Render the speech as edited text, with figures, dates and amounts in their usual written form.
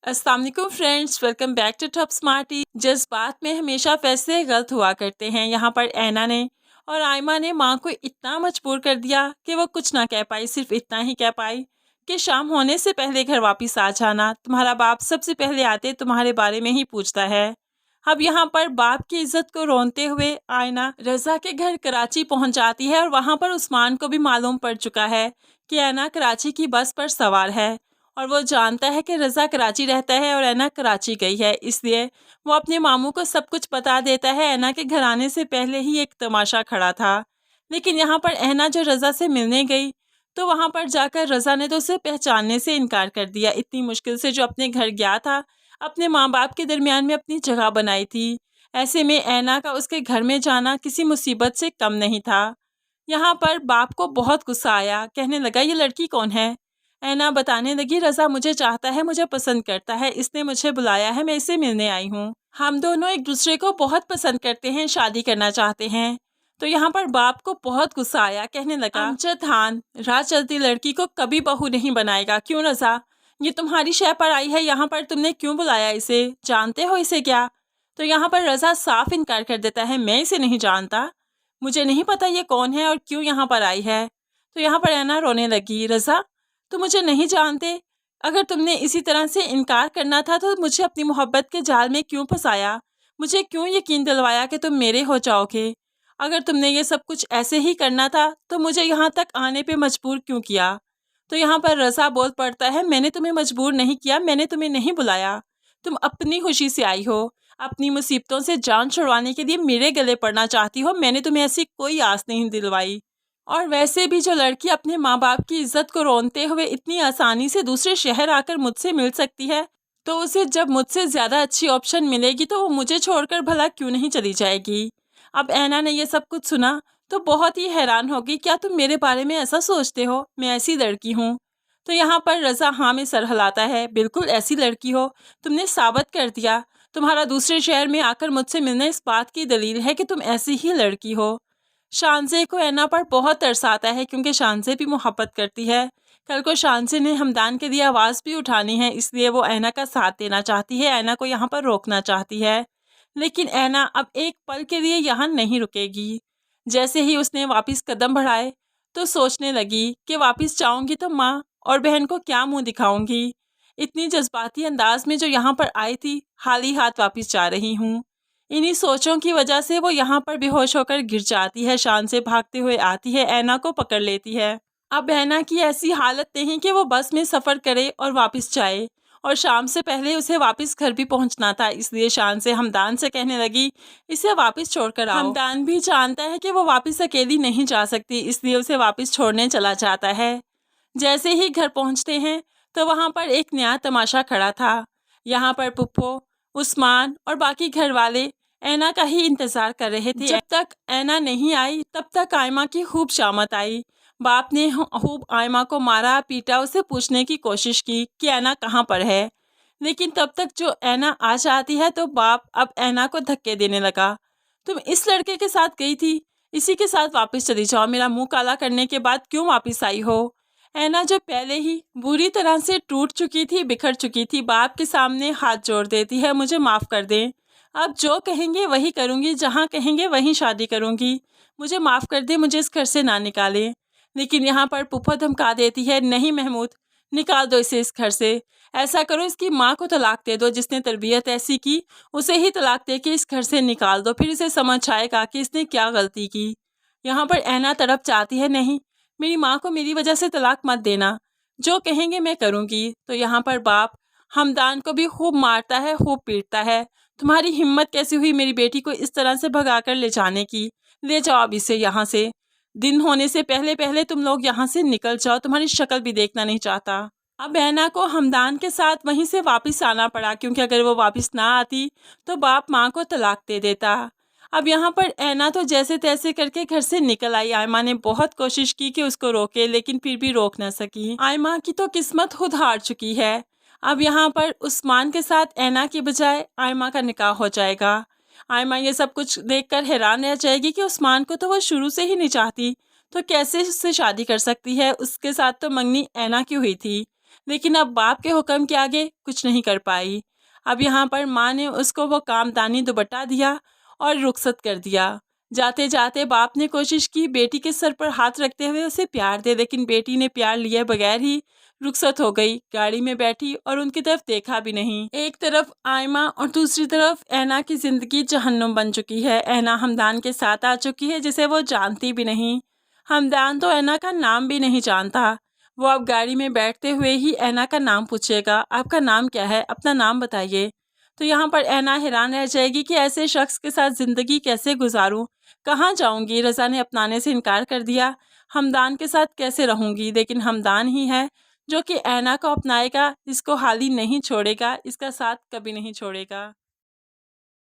अस्सलाम वालेकुम friends, welcome back to Top Smarty. जज्बात में हमेशा फैसले गलत हुआ करते हैं। यहाँ पर ऐना ने और आयमा ने माँ को इतना मजबूर कर दिया कि वो कुछ ना कह पाई। सिर्फ इतना ही कह पाई कि शाम होने से पहले घर वापस आ जाना। तुम्हारा बाप सबसे पहले आते तुम्हारे बारे में ही पूछता है। अब यहाँ पर बाप की इज्जत को रोनते हुए आयना रजा के घर कराची पहुँच जाती है और वहाँ पर उस्मान को भी मालूम पड़ चुका है कि ऐना कराची की बस पर सवार है और वो जानता है कि रज़ा कराची रहता है और ऐना कराची गई है। इसलिए वो अपने मामू को सब कुछ बता देता है। ऐना के घर आने से पहले ही एक तमाशा खड़ा था। लेकिन यहाँ पर ऐना जो रज़ा से मिलने गई तो वहाँ पर जाकर रज़ा ने तो उसे पहचानने से इनकार कर दिया। इतनी मुश्किल से जो अपने घर गया था, अपने माँ बाप के दरमियान में अपनी जगह बनाई थी, ऐसे में ऐना का उसके घर में जाना किसी मुसीबत से कम नहीं था। यहाँ पर बाप को बहुत गुस्सा आया। कहने लगा, ये लड़की कौन है? ऐना बताने लगी, रज़ा मुझे चाहता है, मुझे पसंद करता है, इसने मुझे बुलाया है, मैं इसे मिलने आई हूँ। हम दोनों एक दूसरे को बहुत पसंद करते हैं, शादी करना चाहते हैं। तो यहाँ पर बाप को बहुत गुस्सा आया। कहने लगा, अमजद खान राह चलती लड़की को कभी बहू नहीं बनाएगा। क्यों रज़ा, ये तुम्हारी शय पर आई है, यहाँ पर तुमने क्यों बुलाया इसे? जानते हो इसे क्या? तो यहाँ पर रज़ा साफ इनकार कर देता है, मैं इसे नहीं जानता, मुझे नहीं पता ये कौन है और क्यों यहाँ पर आई है। तो यहाँ पर ऐना रोने लगी, रज़ा तुम मुझे नहीं जानते, अगर तुमने इसी तरह से इनकार करना था तो मुझे अपनी मोहब्बत के जाल में क्यों फंसाया? मुझे क्यों यकीन दिलवाया कि तुम मेरे हो जाओगे? अगर तुमने ये सब कुछ ऐसे ही करना था तो मुझे यहाँ तक आने पे मजबूर क्यों किया? तो यहाँ पर रज़ा बोल पड़ता है, मैंने तुम्हें मजबूर नहीं किया, मैंने तुम्हें नहीं बुलाया, तुम अपनी खुशी से आई हो, अपनी मुसीबतों से जान छुड़वाने के लिए मेरे गले पड़ना चाहती हो, मैंने तुम्हें ऐसी कोई आस नहीं दिलवाई। और वैसे भी जो लड़की अपने माँ बाप की इज्जत को रोनते हुए इतनी आसानी से दूसरे शहर आकर मुझसे मिल सकती है, तो उसे जब मुझसे ज़्यादा अच्छी ऑप्शन मिलेगी तो वो मुझे छोड़कर भला क्यों नहीं चली जाएगी। अब ऐना ने यह सब कुछ सुना तो बहुत ही हैरान होगी, क्या तुम मेरे बारे में ऐसा सोचते हो? मैं ऐसी लड़की हूँ? तो यहाँ पर रज़ा हाँ में सर हिलाता है, बिल्कुल ऐसी लड़की हो, तुमने साबित कर दिया, तुम्हारा दूसरे शहर में आकर मुझसे मिलना इस बात की दलील है कि तुम ऐसी ही लड़की हो। शानज़े को ऐना पर बहुत तरस आता है क्योंकि शानज़े भी मोहब्बत करती है। कल को शानज़े ने हमदान के लिए आवाज़ भी उठानी है, इसलिए वो ऐना का साथ देना चाहती है, ऐना को यहाँ पर रोकना चाहती है। लेकिन ऐना अब एक पल के लिए यहाँ नहीं रुकेगी। जैसे ही उसने वापस कदम बढ़ाए तो सोचने लगी कि वापस जाऊँगी तो माँ और बहन को क्या मुँह दिखाऊँगी। इतनी जज्बाती अंदाज में जो यहाँ पर आई थी, खाली हाथ वापस जा रही हूँ। इन्हीं सोचों की वजह से वो यहाँ पर बेहोश होकर गिर जाती है। शान से भागते हुए आती है, ऐना को पकड़ लेती है। अब ऐना की ऐसी हालत नहीं कि वो बस में सफ़र करे और वापस जाए, और शाम से पहले उसे वापस घर भी पहुंचना था, इसलिए शान से हमदान से कहने लगी, इसे वापस छोड़कर आओ। हमदान भी जानता है कि वो वापस अकेली नहीं जा सकती, इसलिए उसे वापस छोड़ने चला जाता है। जैसे ही घर पहुंचते हैं तो वहाँ पर एक नया तमाशा खड़ा था। यहाँ पर पुप्पो, उस्मान और बाकी घर वाले ऐना का ही इंतज़ार कर रहे थे। जब तक ऐना नहीं आई तब तक आयमा की खूब शामत आई। बाप ने खूब आयमा को मारा पीटा, उसे पूछने की कोशिश की कि ऐना कहाँ पर है, लेकिन तब तक जो ऐना आ जाती है तो बाप अब ऐना को धक्के देने लगा। तुम इस लड़के के साथ गई थी, इसी के साथ वापस चली जाओ, मेरा मुंह काला करने के बाद क्यों वापस आई हो? ऐना जो पहले ही बुरी तरह से टूट चुकी थी, बिखर चुकी थी, बाप के सामने हाथ जोड़ देती है, मुझे माफ़ कर दें, अब जो कहेंगे वही करूँगी, जहाँ कहेंगे वहीं शादी करूँगी, मुझे माफ़ कर दे, मुझे इस घर से ना निकालें। लेकिन यहाँ पर पुप्पो धमका देती है, नहीं महमूद, निकाल दो इसे इस घर से, ऐसा करो इसकी माँ को तलाक दे दो, जिसने तरबियत ऐसी की उसे ही तलाक दे के इस घर से निकाल दो, फिर इसे समझ आएगा कि इसने क्या गलती की। यहाँ पर ऐना तड़प चाहती है, नहीं, मेरी माँ को मेरी वजह से तलाक मत देना, जो कहेंगे मैं करूँगी। तो यहाँ पर बाप हमदान को भी खूब मारता है, खूब पीटता है, तुम्हारी हिम्मत कैसी हुई मेरी बेटी को इस तरह से भगाकर ले जाने की? ले जाओ अब इसे यहाँ से, दिन होने से पहले पहले तुम लोग यहाँ से निकल जाओ, तुम्हारी शक्ल भी देखना नहीं चाहता। अब ऐना को हमदान के साथ वहीं से वापस आना पड़ा, क्योंकि अगर वो वापस ना आती तो बाप माँ को तलाक दे देता। अब यहाँ पर ऐना तो जैसे तैसे करके घर से निकल आई। आयमा ने बहुत कोशिश की कि उसको रोके, लेकिन फिर भी रोक न सकी। आयमा की तो किस्मत खुद हार चुकी है। अब यहाँ पर उस्मान के साथ ऐना की बजाय आयमा का निकाह हो जाएगा। आयमा ये सब कुछ देखकर हैरान रह जाएगी कि उस्मान को तो वो शुरू से ही नहीं चाहती, तो कैसे उससे शादी कर सकती है? उसके साथ तो मंगनी ऐना की हुई थी, लेकिन अब बाप के हुक्म के आगे कुछ नहीं कर पाई। अब यहाँ पर माँ ने उसको वो कामदानी दुपट्टा दिया और रुखसत कर दिया। जाते जाते बाप ने कोशिश की बेटी के सर पर हाथ रखते हुए उसे प्यार दे, लेकिन बेटी ने प्यार लिए बगैर ही रुखसत हो गई, गाड़ी में बैठी और उनकी तरफ देखा भी नहीं। एक तरफ आयमा और दूसरी तरफ ऐना की जिंदगी जहन्नुम बन चुकी है। ऐना हमदान के साथ आ चुकी है जिसे वो जानती भी नहीं। हमदान तो ऐना का नाम भी नहीं जानता। वो अब गाड़ी में बैठते हुए ही ऐना का नाम पूछेगा, आपका नाम क्या है, अपना नाम बताइए। तो यहाँ पर ऐना हैरान रह जाएगी कि ऐसे शख्स के साथ ज़िंदगी कैसे गुजारूं, कहाँ जाऊंगी। रज़ा ने अपनाने से इनकार कर दिया, हमदान के साथ कैसे रहूंगी। लेकिन हमदान ही है जो कि ऐना को अपनाएगा, इसको हाल ही नहीं छोड़ेगा, इसका साथ कभी नहीं छोड़ेगा।